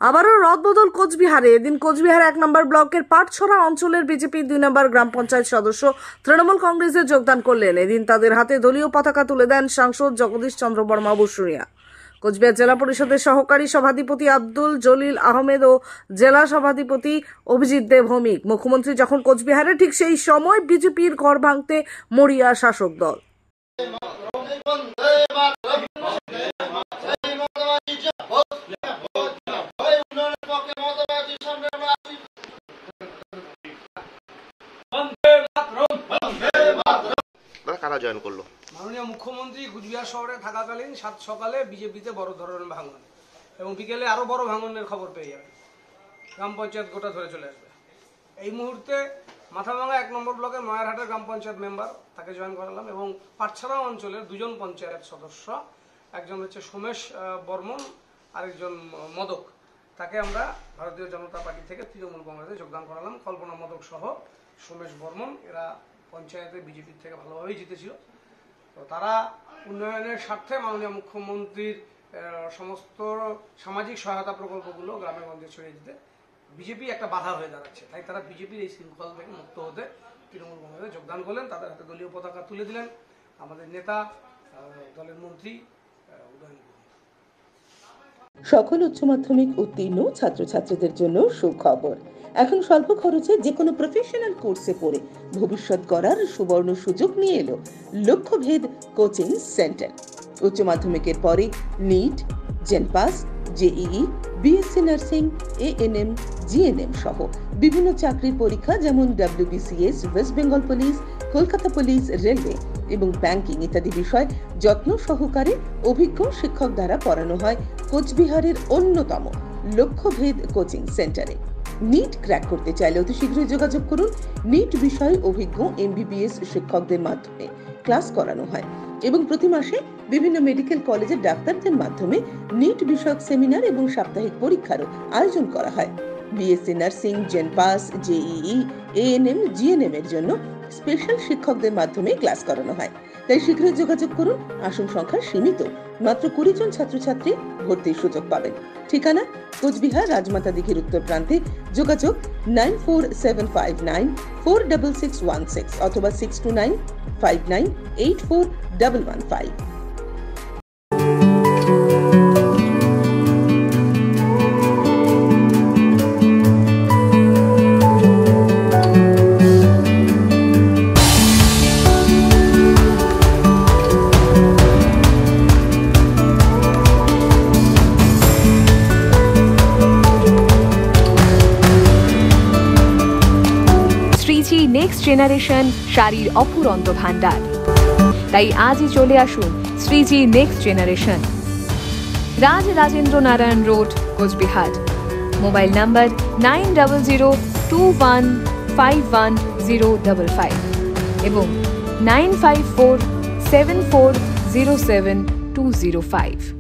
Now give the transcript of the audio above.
আবারও রদবদল কোচবিহারে। এদিন কোচবিহার 1 নম্বর ব্লকের পাটছড়া অঞ্চলের বিজেপি 2 নম্বর গ্রাম পঞ্চায়েত সদস্য তৃণমূল কংগ্রেসে যোগদান করলেন। এদিন তাদের হাতে দলীয় পতাকা তুলে দেন সাংসদ জগদীশ চন্দ্র বর্মা বসুনিয়া। কোচবিহার জেলা পরিষদের সহকারী সভাধিপতি আব্দুল জলিল আহমেদ ও জেলা সভাধিপতি অভিজিৎ দেব ভৌমিক। মুখ্যমন্ত্রী যখন কোচবিহারে, ঠিক সেই সময় বিজেপির ঘর ভাঙতে মরিয়া শাসক দল। জয়েন করলো মাননীয় মুখ্যমন্ত্রী কুচবিহার শহরে থাকাকালীন সকালে বিজেপিতে বড় ধরনের ভাঙন এবং বিকেলে আরো বড় ভাঙনের খবর পেয়ে যাবে। গ্রাম পঞ্চায়েত গোটা ধরে চলে আসবে। এই মুহূর্তে মাথাভাঙা 1 নম্বর ব্লকের ময়ারহাটের গ্রাম পঞ্চায়েত মেম্বার, তাকে জয়েন করালাম এবং পাটছড়া অঞ্চলের 2 জন পঞ্চায়েত সদস্য, একজন হচ্ছে সোমেশ বর্মন, আরেকজন মদক, তাকে আমরা ভারতীয় জনতা পার্টি থেকে তৃণমূল কংগ্রেসে যোগদান করালাম। কল্পনা মদক সহ সোমেশ বর্মন, এরা পঞ্চায়েতে বিজেপির থেকে ভালোভাবেই জিতেছিল। তো তারা উন্নয়নের স্বার্থে মাননীয় মুখ্যমন্ত্রীর সমস্ত সামাজিক সহায়তা প্রকল্পগুলো গ্রামে গঞ্জে ছড়িয়ে দিতে বিজেপি একটা বাধা হয়ে দাঁড়াচ্ছে। তাই তারা বিজেপির এই শৃঙ্খল থেকে মুক্ত হতে তৃণমূল কংগ্রেসে যোগদান করলেন। তাদের হাতে দলীয় পতাকা তুলে দিলেন আমাদের নেতা, দলের মন্ত্রী উদয়ন। সকল উচ্চ মাধ্যমিক উত্তীর্ণ ছাত্রছাত্রীদের জন্য সুখবর। এখন স্বল্প খরচে যে কোনো প্রফেশনাল কোর্সে পড়ে ভবিষ্যৎ গড়ার সুবর্ণ সুযোগ নিয়ে এলো লক্ষ্যভেদ কোচিং সেন্টার। উচ্চ মাধ্যমিকের পরে NEET, JENPAS, JEE, BSc nursing, ANM, GNM সহ বিভিন্ন চাকরির পরীক্ষা যেমন WBCS, West Bengal police, Kolkata police, railway এবং ব্যাংকিং ইত্যাদি বিষয় যত্ন সহকারে অভিজ্ঞ শিক্ষক দ্বারা পড়ানো হয় কোচবিহারের অন্যতম লক্ষ্যভেদ কোচিং সেন্টারে। নিট ক্র্যাক করতে চাইলে অতি শীঘ্রই যোগাযোগ করুন। নিট বিষয়ে অভিজ্ঞ MBBS শিক্ষকদের মাধ্যমে ক্লাস করানো হয় এবং প্রতি মাসে বিভিন্ন মেডিকেল কলেজের ডাক্তারদের মাধ্যমে নিট বিষয়ক সেমিনার এবং সাপ্তাহিক পরীক্ষারও আয়োজন করা হয়। BSc nursing, জেনপাস, JEE, ANM, GNM এর জন্য স্পেশাল শিক্ষকদের মাধ্যমে ক্লাস করানো হয়। তাই শীঘ্রই যোগাযোগ করুন। আসন সংখ্যা সীমিত, মাত্র 20 জন ছাত্রছাত্রী ভর্তির সুযোগ পাবেন। ঠিকানা কোচবিহার রাজমাতা দিঘির উত্তর প্রান্তে। যোগাযোগ 9475946616 অথবা 6295984115। শ্রীজি নেক্সট জেনারেশন শাড়ির অফুরন্ত ভান্ডার। তাই আজই চলে আসুন Shreeji next generation, Raj Rajendra Narayan road, Cooch Behar. Mobile number 9002151055 এবং 9547407205।